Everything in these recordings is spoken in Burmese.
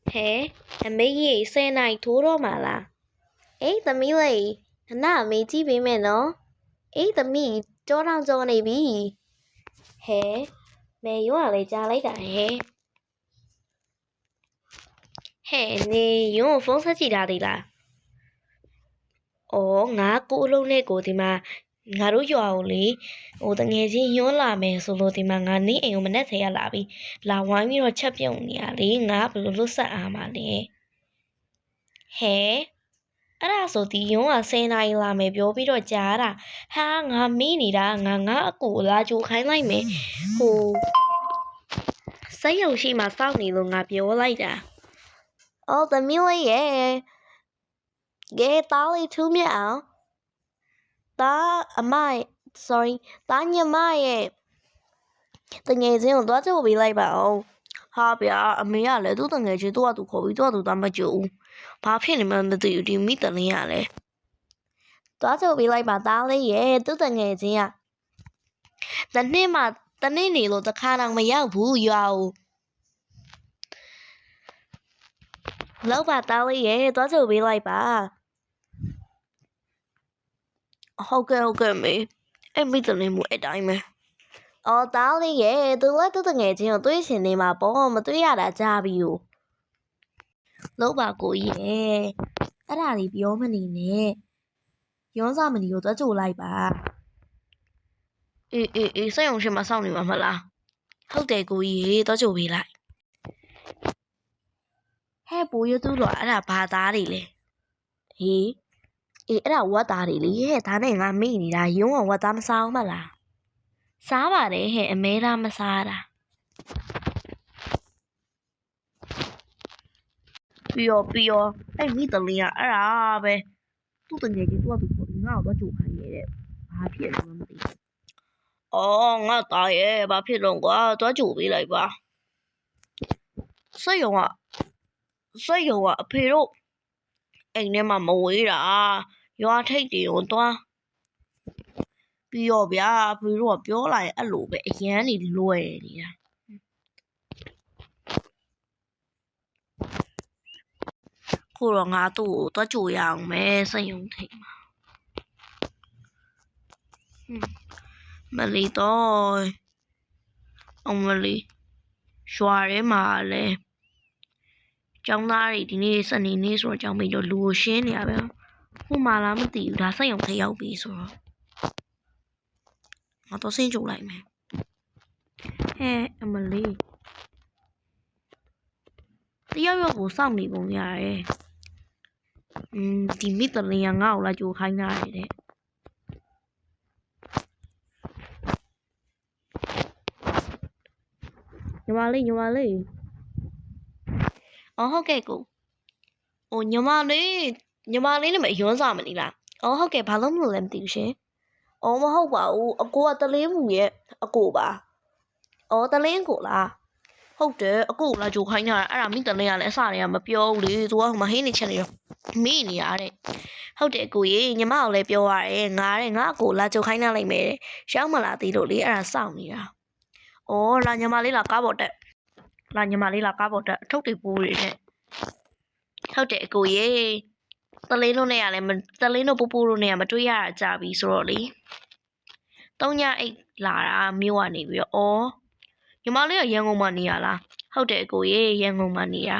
ဟဲအမေကြီး10နိုင်ထိုးတော့မှာလားအေးသမီးလေးခဏအမေကြည့်ပေးမယ်နော်အေးသမီးကြောတောင်ကြောနေပြီဟဲမေရုံးကလည်းကြားလိုက်တာဟဲနေရုံးဖုန်းဆက်ကြည့်တာဒီလားအော်ငါကိုအလုံးနဲ့ကိုဒီမှာငါတို့ရွာကိုလေဟိုတငယ်ချင်းညွှန်းလာမယ်ဆိုလို့ဒီမှာငါနေအိမ်ကိုမနဲ့ထဲရလာပြီလာဝိုင်းပြီးတော့ချက်ပြုံနေရလေငါဘယ်လိုလုပ်ဆက်အားမလဲဟဲအဲ့ဒါဆိုဒီရုံးက10နာရီလာမယ်ပြောပြီးတော့ကြားတာဟာငါမေးနေတာငါအကူလာကြိုခိုင်းလိုက်မယ်ဟိုစိတ်ယုံရှိမှစောင့်နေလို့ငါပြောလိုက်တာအော်သမီးလေးရဲ့ကဲတားလေးထူးမြအောင်တားအမ sorry တားညမရဲ့တငယ်ချင်းကိုသွားကြိုပေးလိုက်ပါအောင်ဟာဗျာအမေကလည်းသူ့တငယ်ချင်းသူ့ကသူခေါ်ပြီးသူ့ကသူသားမကြိုဘူးဘာဖြစ်နေမှမသိဘူးဒီမိတလင်းရလဲသွားကြိုပေးလိုက်ပါသားလေးရဲ့သူ့တငယ်ချင်းကတနေ့မှတနေ့နေလို့တစ်ခါတော့မရောက်ဘူးရွာကိုလောက်ပါသားလေးရဲ့သွားကြိုပေးလိုက်ပါဟုတ်ကဲ့မေအဲ့မိတလင်းမို့အတိုင်းပဲအော်သားလေးရဲ့သူကသူ့တငယ်ချင်းကိုတွေးရှင်နေမှာပေါ့မတွေးရတာကြားပြီကိုလောက်ပါကိုကြီးရဲ့အဲ့ဒါလေးပြောမနေနဲ့ရောစားမနေကိုသွားကြိုလိုက်ပါအေးစိတ်အောင်ရှင်မစောင့်နေမှာမလားဟုတ်တယ်ကိုကြီးသွားကြိုပေးလိုက်ဟဲ့ပိုးရသူ့တော့အဲ့ဒါဘာသားတွေလဲဟေးအေးအဲ့ဒါဝတ်သားတွေလေဟဲ့ဒါနဲ့ငါမိနေတာရုံးအောင်ဝတ်သားမစားအောင်မလားစားပါတယ်ဟဲ့အမဲသားမစားတာပြီးရောအဲ့မိတလင်းကအဲ့ဒါပဲသူ့တငယ်ချင်းသူ့ကသူခေါ်ငါ့ကိုတော့ကြိုခိုင်းနေတဲ့ဘာဖြစ်လဲမသိဘူးအော်ငါသားရဲ့ဘာဖြစ်တော့ကွာသွားကြိုပေးလိုက်ပါစိတ်ယုံကအဖေတို့အိမ်ထဲမှာမဝေးတာရွာထိပ်တွေကိုသွားပြီးတော့ဗျာအဖေတို့ကပြောလာရင်အဲ့လိုပဲအရန်နေလွယ်နေတာခုတော့ငါသူ့ကိုသွားကြိုရအောင်မယ်စိတ်ယုံထိပ်မှာမလီတော့အောင်မလီရွာထဲမှာလဲကျောင်းသားတွေဒီနေ့စနေနေ့ဆိုတော့ကျောင်းပြီးတော့လူကိုရှင်းနေရပဲဟိုမှလားမသိဘူးဒါစိတ်ယုံထိပ်ရောက်ပြီဆိုတော့ငါတော့ဆင်းကြိုလိုက်မယ်ဟဲ့အမလီတယောက်ကိုစောင့်နေပုံရတယ်ဒီမိတလင်းကငါ့ကိုလာကြိုခိုင်းတာတဲ့ညီမလေးအော်ဟုတ်ကဲ့ကိုဟိုညီမလေးနဲ့မယွန်းစားမနေလားအော်ဟုတ်ကဲ့ဘာလို့မလို့လဲမသိဘူးရှင်အော်မဟုတ်ပါဘူးအကိုကတလင်းမူရဲ့အကိုပါအော်တလင်းကိုလားဟုတ်တယ်အကိုလာကြိုခိုင်းတာအဲ့ဒါမိတလင်းကလည်းအစတွေကမပြောဘူးလေသူကမဟင်းနေချက်နေတော့မိနေရတဲ့ဟုတ်တယ်ကိုကြီးညီမကိုလည်းပြောရတယ်ငါအကိုလာကြိုခိုင်းလိုက်မယ်ရောက်မလာသေးလို့လေအဲ့ဒါစောင့်နေတာအော်လာညီမလေးလာကားပေါ်တက်အထုပ်တွေပိုးတွေနဲ့ဟုတ်တယ်အကိုကြီးတလင်းတို့နဲ့ကလည်းတလင်းတို့ပိုးတို့နဲ့ကမတွေ့ရတာကြပြီဆိုတော့လေ3ညအိတ်လာတာမြို့ကနေပြီးတော့အော်ညီမလေးကရန်ကုန်မှာနေရလားဟုတ်တယ်အကိုကြီးရန်ကုန်မှာနေရ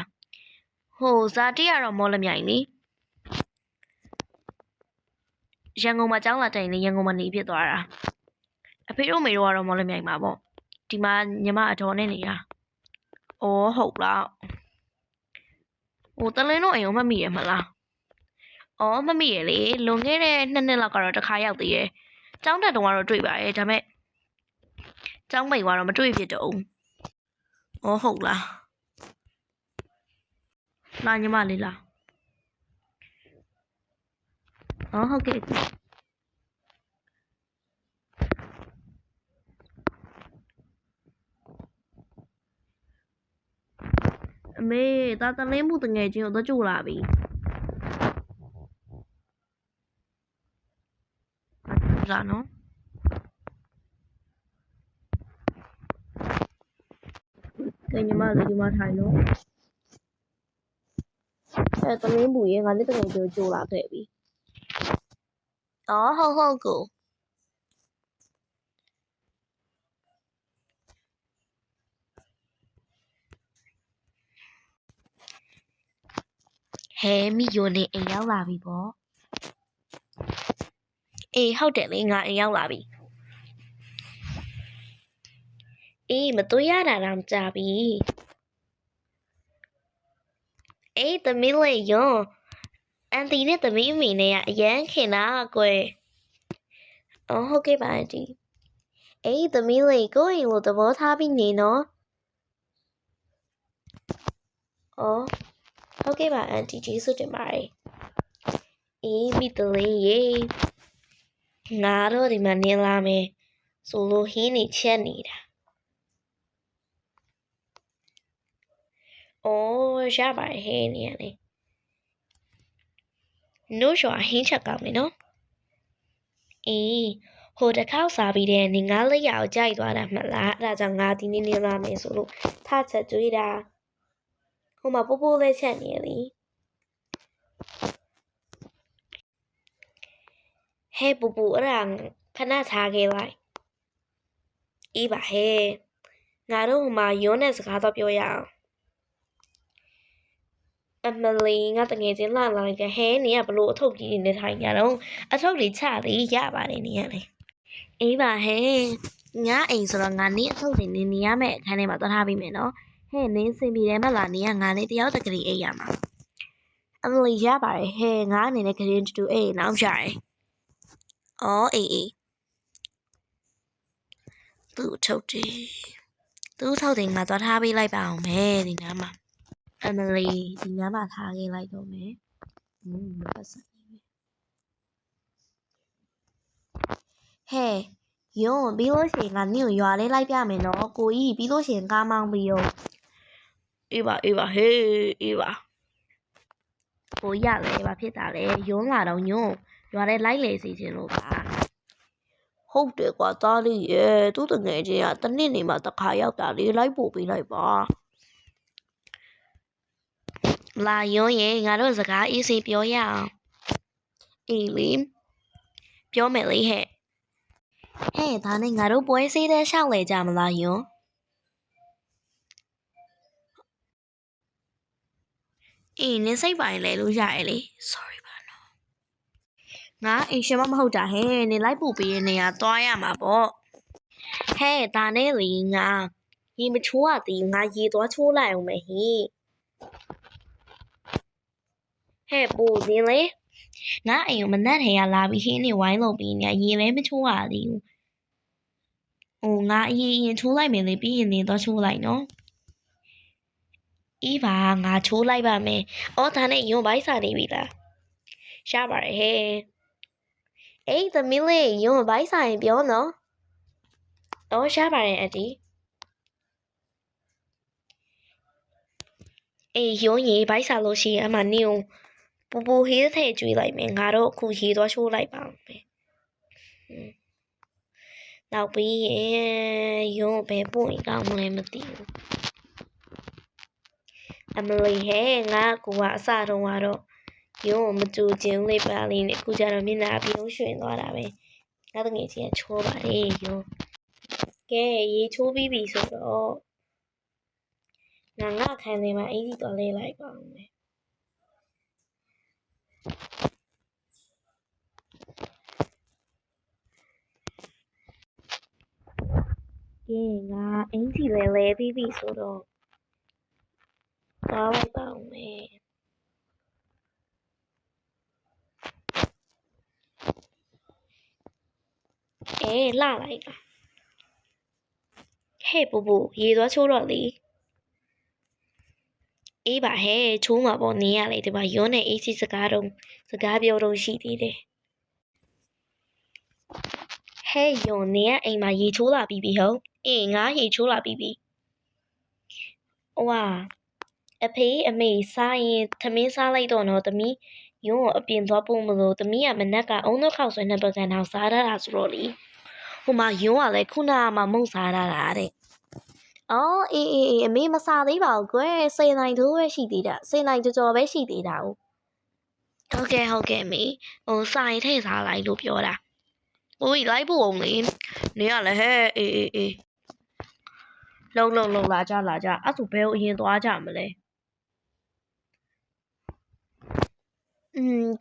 ဟိုဇာတိကတော့မော်လမြိုင်လေရန်ကုန်မှာကျောင်းလာတိုင်လေရန်ကုန်မှာနေဖြစ်သွားတာအဖေတို့မေတို့ကတော့မော်လမြိုင်မှာပေါ့ဒီမှာညီမအတော်နဲ့နေတာအော်ဟုတ်လားဟိုတလင်းတို့အိမ်ကိုမမိရမလားအော်မမိရလေလွန်ခဲ့တဲ့2နှစ်လောက်ကတော့တစ်ခါရောက်သေးတယ်ကျောင်းတက်တုန်းကတော့တွေ့ပါရဲ့ဒါပေမဲ့ကျောင်းမိတ်ကတော့မတွေ့ဖြစ်တော့ဘူးအော်ဟုတ်လားလာညီမလေးလားအော်ဟုတ်ကဲ့အမေဒါတလင်းမှုတငယ်ချင်းကိုတော့ကြိုလာပြီလာနော်ကဲညီမလေးဒီမှာထိုင်လို့ သမင်းဘူးရေငါနဲ့တကယ်ကြိုလာခဲ့ပြီအော်ဟုတ်ကိုဟဲမိယိုနေအိမ်ရောက်လာပြီပေါ့အေးဟုတ်တယ်လေငါအိမ်ရောက်လာပြီအေးမတွေ့ရတာတော့ကြာပြီအေးသမီးလေးယွန်းအန်တီနဲ့သမီးအမေနဲ့ကအရန်ခင်တာကွယ်အော်ဟုတ်ကဲ့ပါအန်တီအေးသမီးလေးကိုအိမ်ကိုသဘောထားပြီးနေနော်အော်ဟုတ်ကဲ့ပါအန်တီကျေးဇူးတင်ပါတယ်အေးမိတလေးရေငါတော့ဒီမှာနေလာမယ်ဆိုလို့ဟင်းနေချက်နေတာအော်ရပါတယ်ဟဲ့နေရလေနို့ရွာဟင်းချက်ကောင်းနေနော်အေးဟိုတစ်ခေါက်စားပြီးတဲ့နေငါလက်ရအောင်ကြိုက်သွားတာမှလားအဲ့ဒါကြောင့်ငါဒီနေ့နေလာမယ်ဆိုလို့ထချက်ကျွေးတာဟိုမှာပို့ပို့လေးချက်နေရလေဟဲ့ပူပူအဲ့ဒါခဏထားခဲ့လိုက်အေးပါဟဲ့ငါတို့ဟိုမှာရုံးနဲ့စကားတော့ပြောရအောင်အမလီငါတငယ်ချင်းလာလိုက်တဲ့ဟဲနေကဘလို့အထုပ်ကြီးနေထိုင်ကြတော့အထုပ်လေးချလေးရပါတယ်နေရလေအေးပါဟဲ့ငါအိမ်ဆိုတော့ငါနေအထုပ်တွေနေရမယ်အခန်းထဲမှာသွားထားပြီးမယ်နော်ဟဲ့နင်းစင်ပြီးတယ်မလားနေကငါနေတယောက်တကလေးအိမ်ရမှာအမလီရပါတယ်ဟဲ့ငါအနေနဲ့ကလေးတူအိမ်နောက်ရတယ်အော်အေးသူ့ထုတ်တယ်သူ့ထုတ်တယ်ငါသွားထားပေးလိုက်ပါအောင်မယ်ဒီနားမှာအမလီဒီနားမှာထားခဲ့လိုက်တော့မယ်မပတ်စံနေပဲဟဲ့ယုံပြီးလို့ရှိရင်ငါနင့်ကိုရွာလေးလိုက်ပြမယ်နော်ကိုကြီးပြီးလို့ရှိရင်ကားမောင်းပြီးရောအေးပါဟေးအေးပါကိုရလေဘာဖြစ်တာလဲယုံလာတော့ညုံရွာလေးလိုက်လေစီခြင်းလို့ပါဟုတ်တယ်ကွာသားလေးရဲ့သူ့တငယ်ချင်းကတနစ်နေမှာတခါရောက်တာလေးလိုက်ပို့ပေးလိုက်ပါလာယုံရဲ့ငါတို့စကားအေးစေးပြောရအောင်အေးလေပြောမယ်လေဟဲ့ဟဲ့ဒါနဲ့ငါတို့ပွဲစေးတဲ့ရှောက်လေကြမလားယုံအေးနင်းစိတ်ပိုင်းလဲလို့ရတယ်လေ sorry ပါနော်ငါအိမ်ရှင်မဟုတ်တာဟဲ့နင်လိုက်ပို့ပေးတဲ့နေရာသွားရမှာပေါ့ဟဲ့ဒါနဲ့လေငါရေမချိုးရသေးငါရေသွားချိုးလိုက်အောင်မယ်ဟိဟဲ့ပို့စင်းလေငါအိမ်ကိုမနှက်ထဲရလာပြီးဟင်းနေဝိုင်းလုပ်ပြီးနေရေလဲမချိုးရသေးဘူးဟိုငါအရင်ချိုးလိုက်မယ်လေပြီးရင်နင်တော့ချိုးလိုက်နော်အေးပါငါချိုးလိုက်ပါမယ်အော်ဒါနဲ့ယုံဘိုက်စာနေပြီလားရပါတယ်ဟဲ့အေးသမီးလေးယုံဘိုက်စာရင်ပြောနော်အော်ရပါတယ်အတီအေးယုံရေဘိုက်စာလို့ရှိရင်အမနင်းပူပူဟေးထဲကျွေးလိုက်မယ်ငါတော့အခုရေသွားချိုးလိုက်ပါမယ်နောက်ပြီးရင်ယုံဘယ်ပို့ရင်ကောင်းမလဲမသိဘူးအမလီဟဲ့ငါကူကအစတုန်းကတော့ယုံမကြူခြင်းလေးပါလေးနဲ့အခုကျတော့မျက်နှာပြုံးရွှင်သွားတာပဲငါတငယ်ချင်းချိုးပါတယ်ယုံကဲရေချိုးပြီးပြီဆိုတော့ငါခံနေမှာအင်ကြီးတော်လေးလိုက်ပါဦးမယ်ကဲငါအင်ကြီးလဲပြီးပြီဆိုတော့သွားလိုက်ပါဦးမယ်လှလိုက်တာဟဲ့ပူပူရေသွားချိုးတော့လေအေးပါဟဲ့ချိုးမှာပေါ့နေရလေဒီမှာရုံးနဲ့အေးစီစကားပြောတော့ရှိသေးတယ်ဟဲ့ယုံနေကအိမ်မှာရေချိုးလာပြီးပြီဟုတ်အေးငါရေချိုးလာပြီးပြီဝါအဖေအမေစားရင်သမင်းစားလိုက်တော့နော်သမီးယုံအပြင်သွားဖို့မလို့သမီးကမနက်ကအုံတော့ခောက်ဆွဲနှစ်ပကံတောင်စားရတာဆိုတော့လေဟိုမှာယုံကလည်းခုနကမှမုံစားရတာတဲ့ အော်အေးအမေမစားသေးပါဘူးကွယ်10နိုင်ထိုးပဲရှိသေးတာ10နိုင်ကြော်ပဲရှိသေးတာ哦 ဟုတ်ကဲ့အမေစာရင်ထည့်စားလိုက်လို့ပြောတာဦးကြီးလိုက်ဖို့အောင်လေနေရလဲဟဲ့အေးလုံလာကြအဲ့ဆိုဘယ်ကိုအရင်သွားကြမလဲ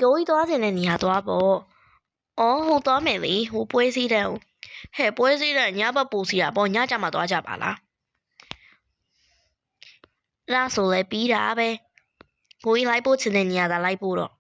ကိုကြီးသွားတဲ့နေရာသွားပေါ့အော်ဟိုသွားမယ်လေဟိုပွဲစည်းတဲ့ဟဲ့ပွဲစည်းတဲ့ညဘက်ပူစီတာပေါ့ညကြမှာသွားကြပါလားအဲ့ဒါဆိုလဲပြီးတာပဲကိုကြီးလိုက်ဖို့ချင်တဲ့နေရာသာလိုက်ဖို့တော့